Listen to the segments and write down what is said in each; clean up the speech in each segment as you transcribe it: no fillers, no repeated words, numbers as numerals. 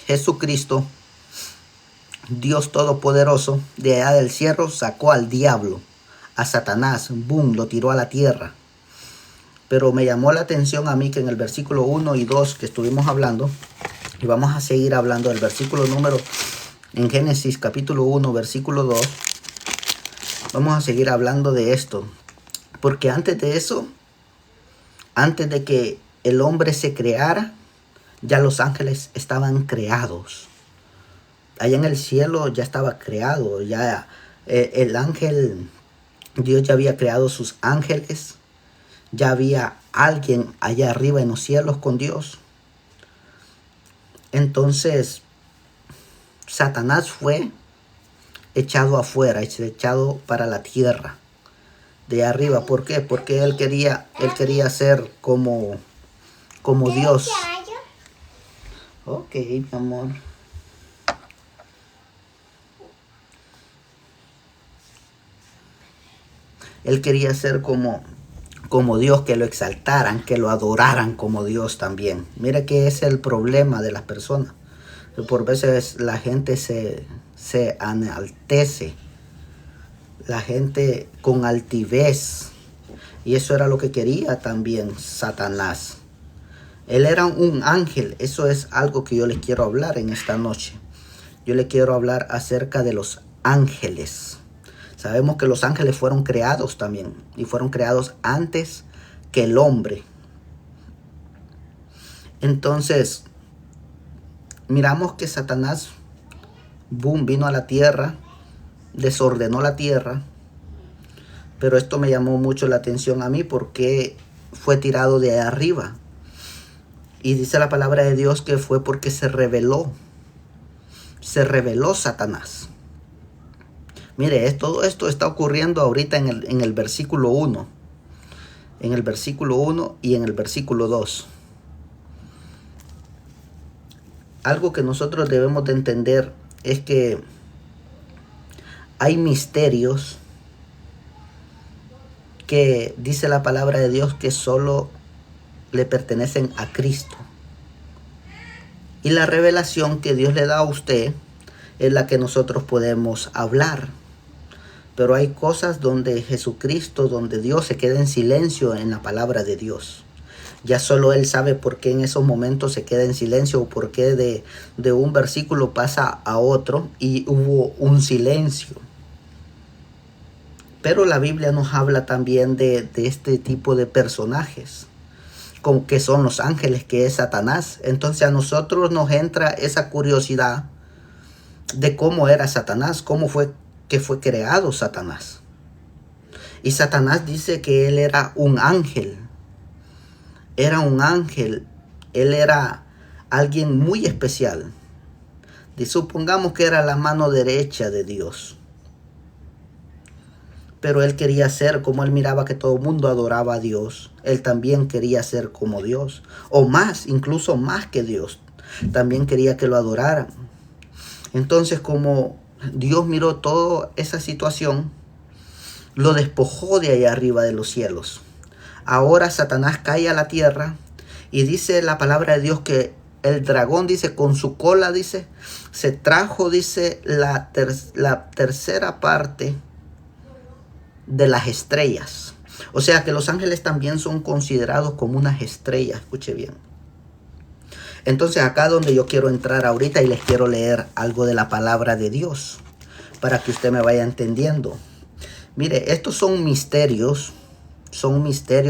Jesucristo, Dios Todopoderoso, de allá del cielo sacó al diablo, a Satanás, boom, lo tiró a la tierra. Pero me llamó la atención a mí que en el versículo 1 y 2 que estuvimos hablando, y vamos a seguir hablando del versículo número, en Génesis capítulo 1, versículo 2, vamos a seguir hablando de esto. Porque antes de eso, antes de que el hombre se creara, ya los ángeles estaban creados. Allá en el cielo ya estaba creado, ya el ángel, Dios ya había creado sus ángeles, ya había alguien allá arriba en los cielos con Dios. Entonces, Satanás fue echado afuera, echado para la tierra de arriba. ¿Por qué? Porque él quería ser como Dios. Ok, mi amor. Él quería ser como Dios, que lo exaltaran, que lo adoraran como Dios también. Mira que es el problema de las personas. Por veces la gente se enaltece, la gente con altivez. Y eso era lo que quería también Satanás. Él era un ángel. Eso es algo que yo les quiero hablar en esta noche. Yo les quiero hablar acerca de los ángeles. Sabemos que los ángeles fueron creados también. Y fueron creados antes que el hombre. Entonces, miramos que Satanás, boom, vino a la tierra. Desordenó la tierra. Pero esto me llamó mucho la atención a mí porque fue tirado de arriba. Y dice la palabra de Dios que fue porque se rebeló. Se rebeló Satanás. Mire, todo esto está ocurriendo ahorita en el versículo 1. En el versículo 1 y en el versículo 2. Algo que nosotros debemos de entender es que hay misterios que dice la palabra de Dios que solo le pertenecen a Cristo. Y la revelación que Dios le da a usted es la que nosotros podemos hablar. Pero hay cosas donde Jesucristo, donde Dios se queda en silencio en la palabra de Dios. Ya solo Él sabe por qué en esos momentos se queda en silencio o por qué de un versículo pasa a otro y hubo un silencio. Pero la Biblia nos habla también de este tipo de personajes, como que son los ángeles, que es Satanás. Entonces a nosotros nos entra esa curiosidad de cómo era Satanás, cómo fue que fue creado Satanás. Y Satanás dice que él era un ángel. Era un ángel. Él era alguien muy especial. Y supongamos que era la mano derecha de Dios. Pero él quería ser, como él miraba que todo el mundo adoraba a Dios, él también quería ser como Dios. O más, incluso más que Dios. También quería que lo adoraran. Entonces, como Dios miró toda esa situación, lo despojó de allá arriba de los cielos. Ahora Satanás cae a la tierra y dice la palabra de Dios que el dragón, dice, con su cola, dice, se trajo, dice, la tercera parte de las estrellas. O sea que los ángeles también son considerados como unas estrellas. Escuche bien. Entonces acá donde yo quiero entrar ahorita y les quiero leer algo de la palabra de Dios para que usted me vaya entendiendo. Mire, estos son misterios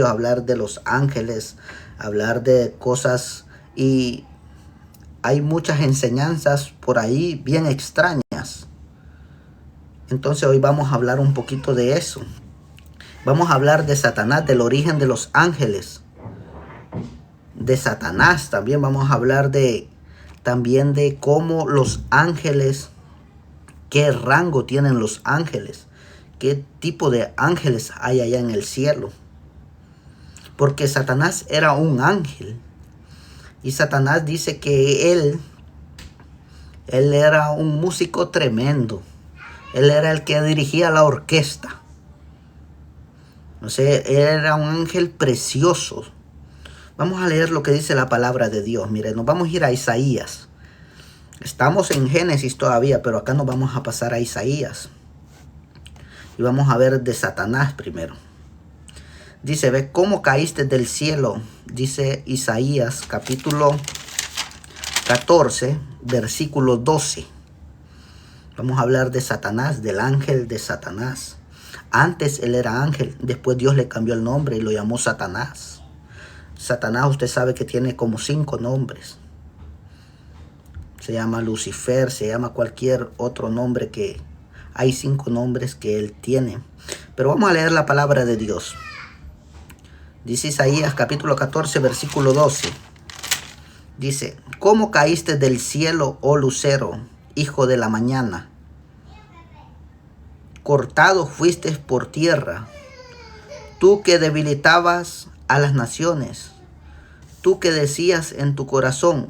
hablar de los ángeles, hablar de cosas, y hay muchas enseñanzas por ahí bien extrañas. Entonces hoy vamos a hablar un poquito de eso. Vamos a hablar de Satanás, del origen de los ángeles. De Satanás también vamos a hablar también de cómo los ángeles, qué rango tienen los ángeles, qué tipo de ángeles hay allá en el cielo. Porque Satanás era un ángel. Y Satanás dice que él era un músico tremendo. Él era el que dirigía la orquesta. O sea, él era un ángel precioso. Vamos a leer lo que dice la palabra de Dios. Mire, nos vamos a ir a Isaías. Estamos en Génesis todavía, pero acá nos vamos a pasar a Isaías. Y vamos a ver de Satanás primero. Dice, ve cómo caíste del cielo, dice Isaías capítulo 14, versículo 12. Vamos a hablar de Satanás, del ángel de Satanás. Antes él era ángel, después Dios le cambió el nombre y lo llamó Satanás. Satanás, usted sabe que tiene como 5 nombres. Se llama Lucifer, se llama cualquier otro nombre que... Hay 5 nombres que él tiene. Pero vamos a leer la palabra de Dios. Dice Isaías capítulo 14, versículo 12. Dice, ¿cómo caíste del cielo, oh lucero, hijo de la mañana? Cortado fuiste por tierra, tú que debilitabas a las naciones, tú que decías en tu corazón,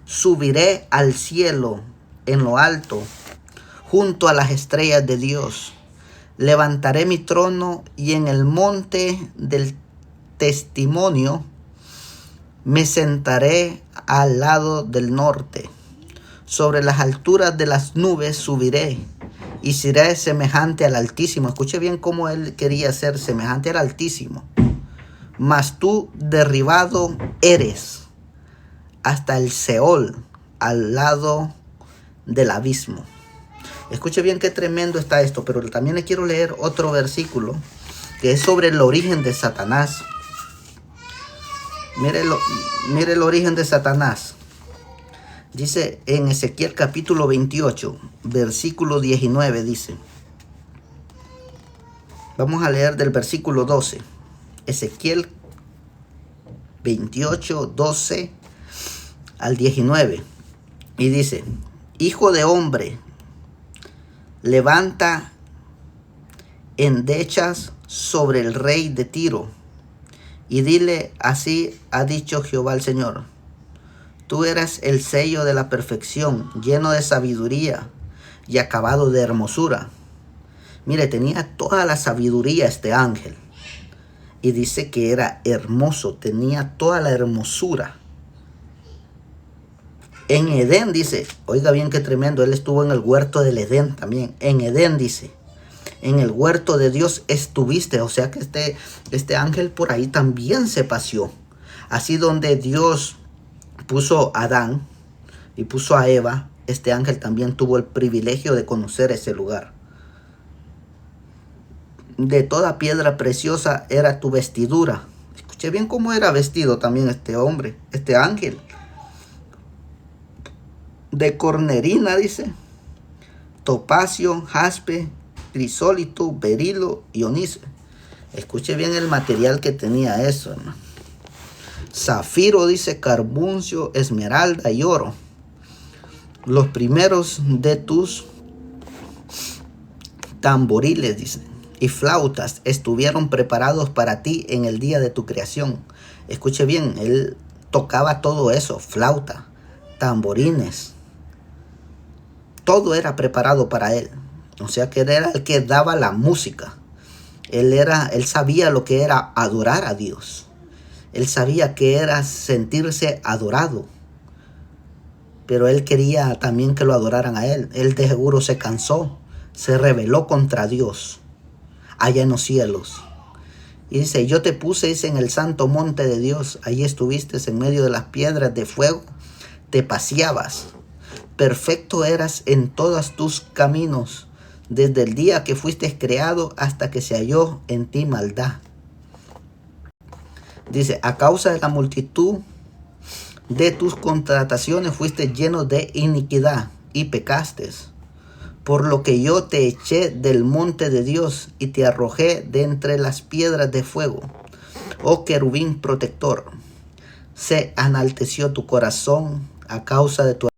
subiré al cielo en lo alto, junto a las estrellas de Dios. Levantaré mi trono y en el monte del testimonio me sentaré al lado del norte. Sobre las alturas de las nubes subiré y seré semejante al Altísimo. Escuche bien cómo él quería ser semejante al Altísimo. Mas tú derribado eres hasta el Seol, al lado del abismo. Escuche bien qué tremendo está esto, pero también le quiero leer otro versículo que es sobre el origen de Satanás. Mire el origen de Satanás. Dice en Ezequiel capítulo 28, versículo 19, dice. Vamos a leer del versículo 12. Ezequiel 28, 12 al 19. Y dice, hijo de hombre, levanta endechas sobre el rey de Tiro y dile, así ha dicho Jehová el Señor. Tú eras el sello de la perfección, lleno de sabiduría y acabado de hermosura. Mire, tenía toda la sabiduría este ángel. Y dice que era hermoso, tenía toda la hermosura. En Edén dice, oiga bien qué tremendo, él estuvo en el huerto del Edén también. En Edén dice, en el huerto de Dios estuviste. O sea que este ángel por ahí también se paseó. Así donde Dios puso a Adán y puso a Eva, este ángel también tuvo el privilegio de conocer ese lugar. De toda piedra preciosa era tu vestidura. Escuché bien cómo era vestido también este hombre, este ángel. De cornerina, dice, topacio, jaspe, crisólito, berilo y onice. Escuche bien el material que tenía eso, hermano. Zafiro, dice, carbuncio, esmeralda y oro. Los primeros de tus tamboriles, dice, y flautas estuvieron preparados para ti en el día de tu creación. Escuche bien, él tocaba todo eso, flauta, tamborines. Todo era preparado para él. O sea que él era el que daba la música. Él sabía lo que era adorar a Dios. Él sabía que era sentirse adorado. Pero él quería también que lo adoraran a él. Él de seguro se cansó. Se rebeló contra Dios allá en los cielos. Y dice, yo te puse, dice, en el santo monte de Dios. Allí estuviste en medio de las piedras de fuego. Te paseabas. Perfecto eras en todos tus caminos, desde el día que fuiste creado hasta que se halló en ti maldad. Dice, a causa de la multitud de tus contrataciones fuiste lleno de iniquidad y pecaste. Por lo que yo te eché del monte de Dios y te arrojé de entre las piedras de fuego. Oh querubín protector, se enalteció tu corazón a causa de tu